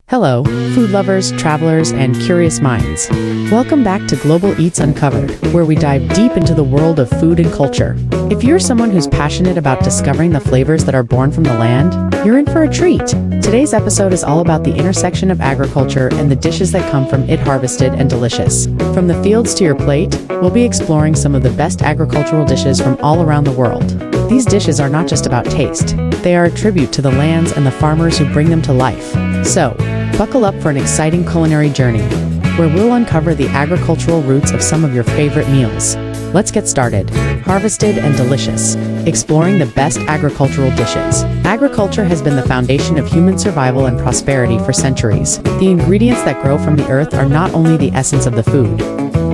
Hello, food lovers, travelers, and curious minds. Welcome back to Global Eats Uncovered, where we dive deep into the world of food and culture. If you're someone who's passionate about discovering the flavors that are born from the land, you're in for a treat. Today's episode is all about the intersection of agriculture and the dishes that come from it, harvested and delicious. From the fields to your plate, we'll be exploring some of the best agricultural dishes from all around the world. These dishes are not just about taste. They are a tribute to the lands and the farmers who bring them to life. So, buckle up for an exciting culinary journey, where we'll uncover the agricultural roots of some of your favorite meals. Let's get started. Harvested and delicious. Exploring the best agricultural dishes. Agriculture has been the foundation of human survival and prosperity for centuries. The ingredients that grow from the earth are not only the essence of the food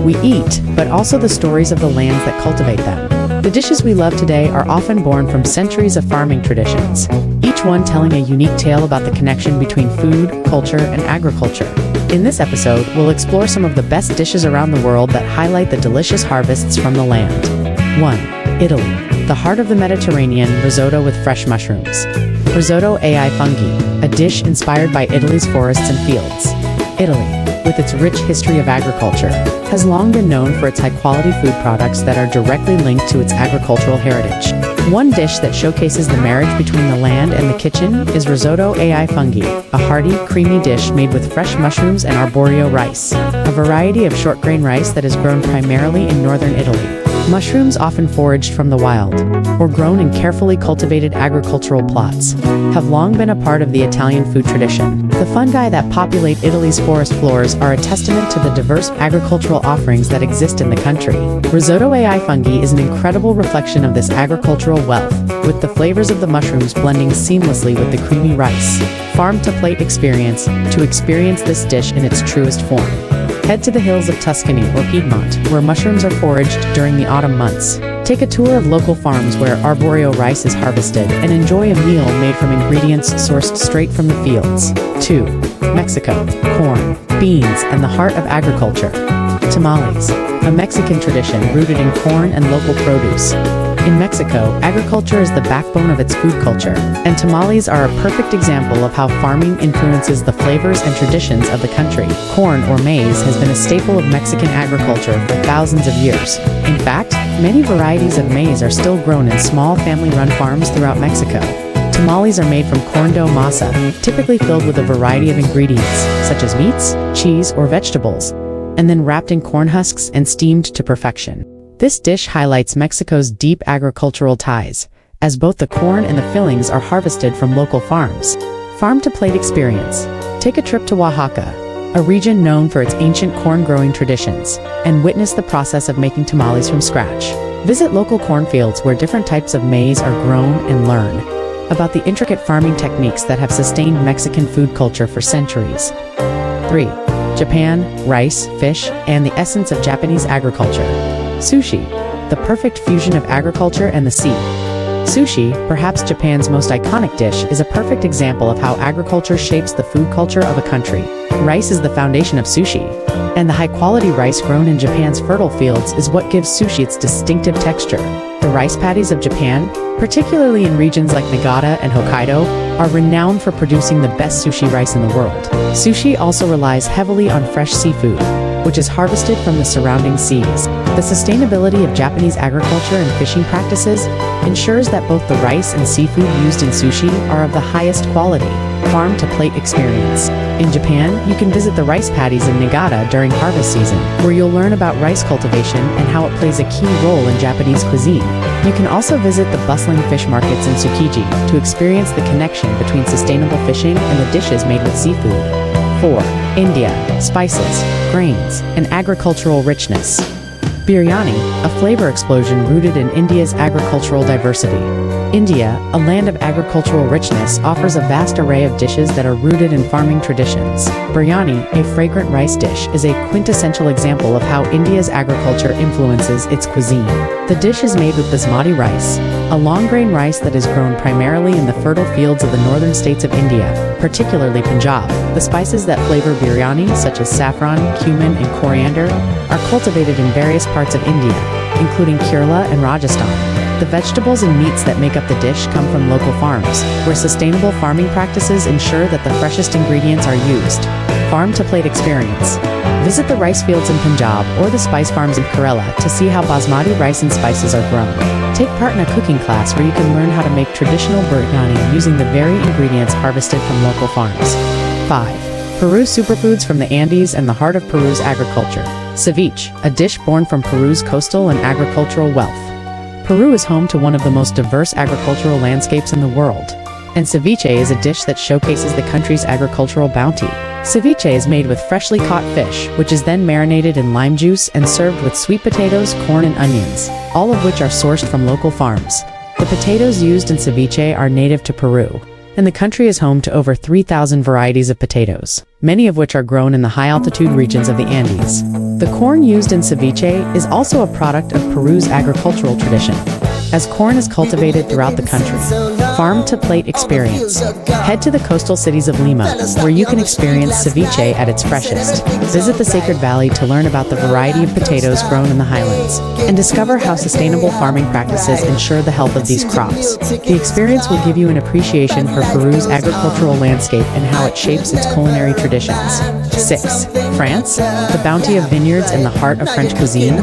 we eat, but also the stories of the lands that cultivate them. The dishes we love today are often born from centuries of farming traditions, each one telling a unique tale about the connection between food, culture, and agriculture. In this episode, we'll explore some of the best dishes around the world that highlight the delicious harvests from the land. 1. Italy. The heart of the Mediterranean, risotto with fresh mushrooms. Risotto ai funghi, a dish inspired by Italy's forests and fields. Italy, with its rich history of agriculture, has long been known for its high-quality food products that are directly linked to its agricultural heritage. One dish that showcases the marriage between the land and the kitchen is risotto ai funghi, a hearty, creamy dish made with fresh mushrooms and arborio rice, a variety of short-grain rice that is grown primarily in northern Italy. Mushrooms, often foraged from the wild, or grown in carefully cultivated agricultural plots, have long been a part of the Italian food tradition. The fungi that populate Italy's forest floors are a testament to the diverse agricultural offerings that exist in the country. Risotto ai funghi is an incredible reflection of this agricultural wealth, with the flavors of the mushrooms blending seamlessly with the creamy rice. Farm-to-plate experience. To experience this dish in its truest form, head to the hills of Tuscany or Piedmont, where mushrooms are foraged during the autumn months. Take a tour of local farms where arborio rice is harvested and enjoy a meal made from ingredients sourced straight from the fields. 2. Mexico. Corn, beans, and the heart of agriculture. Tamales, a Mexican tradition rooted in corn and local produce. In Mexico, agriculture is the backbone of its food culture, and tamales are a perfect example of how farming influences the flavors and traditions of the country. Corn, or maize, has been a staple of Mexican agriculture for thousands of years. In fact, many varieties of maize are still grown in small family-run farms throughout Mexico. Tamales are made from corn dough masa, typically filled with a variety of ingredients, such as meats, cheese, or vegetables, and then wrapped in corn husks and steamed to perfection. This dish highlights Mexico's deep agricultural ties, as both the corn and the fillings are harvested from local farms. Farm-to-plate experience. Take a trip to Oaxaca, a region known for its ancient corn-growing traditions, and witness the process of making tamales from scratch. Visit local cornfields where different types of maize are grown and learn about the intricate farming techniques that have sustained Mexican food culture for centuries. 3. Japan. Rice, fish, and the essence of Japanese agriculture. Sushi, the perfect fusion of agriculture and the sea. Sushi, perhaps Japan's most iconic dish, is a perfect example of how agriculture shapes the food culture of a country. Rice is the foundation of sushi, and the high-quality rice grown in Japan's fertile fields is what gives sushi its distinctive texture. The rice paddies of Japan, particularly in regions like Niigata and Hokkaido, are renowned for producing the best sushi rice in the world. Sushi also relies heavily on fresh seafood, which is harvested from the surrounding seas. The sustainability of Japanese agriculture and fishing practices ensures that both the rice and seafood used in sushi are of the highest quality. Farm-to-plate experience. In Japan, you can visit the rice paddies in Niigata during harvest season, where you'll learn about rice cultivation and how it plays a key role in Japanese cuisine. You can also visit the bustling fish markets in Tsukiji to experience the connection between sustainable fishing and the dishes made with seafood. 4. India. Spices, grains, and agricultural richness. Biryani, a flavor explosion rooted in India's agricultural diversity. India, a land of agricultural richness, offers a vast array of dishes that are rooted in farming traditions. Biryani, a fragrant rice dish, is a quintessential example of how India's agriculture influences its cuisine. The dish is made with basmati rice, a long-grain rice that is grown primarily in the fertile fields of the northern states of India, particularly Punjab. The spices that flavor biryani, such as saffron, cumin, and coriander, are cultivated in various parts of India, including Kerala and Rajasthan. The vegetables and meats that make up the dish come from local farms, where sustainable farming practices ensure that the freshest ingredients are used. Farm to plate experience. Visit the rice fields in Punjab or the spice farms in Kerala to see how basmati rice and spices are grown. Take part in a cooking class where you can learn how to make traditional biryani using the very ingredients harvested from local farms. 5. Peru superfoods from the Andes and the heart of Peru's agriculture. Ceviche, a dish born from Peru's coastal and agricultural wealth. Peru is home to one of the most diverse agricultural landscapes in the world, and ceviche is a dish that showcases the country's agricultural bounty. Ceviche is made with freshly caught fish, which is then marinated in lime juice and served with sweet potatoes, corn, and onions, all of which are sourced from local farms. The potatoes used in ceviche are native to Peru, and the country is home to over 3,000 varieties of potatoes, many of which are grown in the high-altitude regions of the Andes. The corn used in ceviche is also a product of Peru's agricultural tradition, as corn is cultivated throughout the country. Farm to plate experience. Head to the coastal cities of Lima, where you can experience ceviche at its freshest. Visit the Sacred Valley to learn about the variety of potatoes grown in the highlands, and discover how sustainable farming practices ensure the health of these crops. The experience will give you an appreciation for Peru's agricultural landscape and how it shapes its culinary traditions. 6. France, the bounty of vineyards in the heart of French cuisine.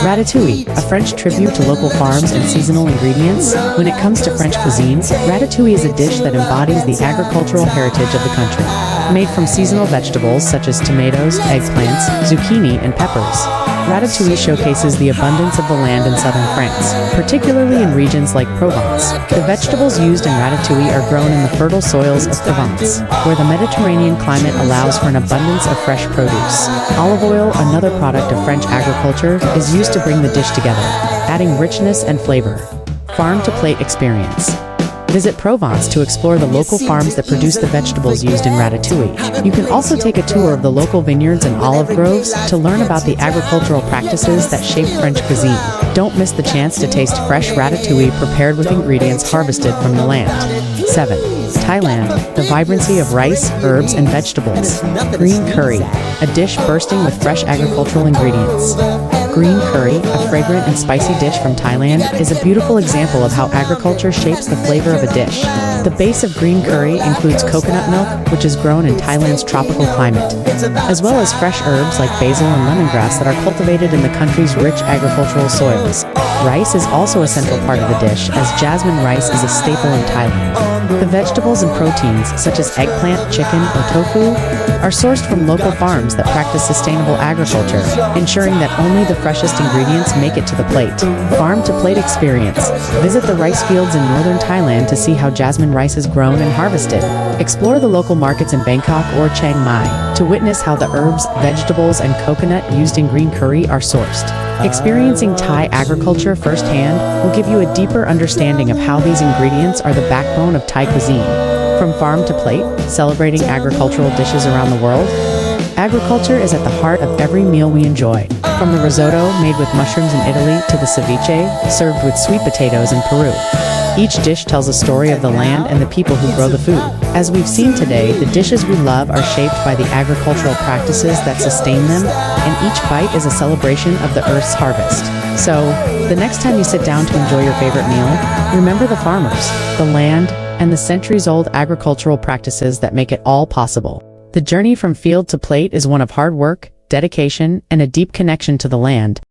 Ratatouille, a French tribute to local farms and seasonal ingredients. When it comes to French cuisine, ratatouille is a dish that embodies the agricultural heritage of the country. Made from seasonal vegetables such as tomatoes, eggplants, zucchini, and peppers, ratatouille showcases the abundance of the land in southern France, particularly in regions like Provence. The vegetables used in ratatouille are grown in the fertile soils of Provence, where the Mediterranean climate allows for an abundance of fresh produce. Olive oil, another product of French agriculture, is used to bring the dish together, adding richness and flavor. Farm to plate experience. Visit Provence to explore the local farms that produce the vegetables used in ratatouille. You can also take a tour of the local vineyards and olive groves to learn about the agricultural practices that shape French cuisine. Don't miss the chance to taste fresh ratatouille prepared with ingredients harvested from the land. 7. Thailand, the vibrancy of rice, herbs, and vegetables. Green curry, a dish bursting with fresh agricultural ingredients. Green curry, a fragrant and spicy dish from Thailand, is a beautiful example of how agriculture shapes the flavor of a dish. The base of green curry includes coconut milk, which is grown in Thailand's tropical climate, as well as fresh herbs like basil and lemongrass that are cultivated in the country's rich agricultural soils. Rice is also a central part of the dish, as jasmine rice is a staple in Thailand. The vegetables and proteins, such as eggplant, chicken, or tofu, are sourced from local farms that practice sustainable agriculture, ensuring that only the freshest ingredients make it to the plate. Farm to plate experience. Visit the rice fields in northern Thailand to see how jasmine rice is grown and harvested. Explore the local markets in Bangkok or Chiang Mai to witness how the herbs, vegetables, and coconut used in green curry are sourced. Experiencing Thai agriculture firsthand will give you a deeper understanding of how these ingredients are the backbone of Thai cuisine. From farm to plate, celebrating agricultural dishes around the world, agriculture is at the heart of every meal we enjoy. From the risotto made with mushrooms in Italy to the ceviche served with sweet potatoes in Peru. Each dish tells a story of the land and the people who grow the food. As we've seen today, the dishes we love are shaped by the agricultural practices that sustain them, and each bite is a celebration of the earth's harvest. So, the next time you sit down to enjoy your favorite meal, remember the farmers, the land, and the centuries-old agricultural practices that make it all possible. The journey from field to plate is one of hard work, dedication, and a deep connection to the land.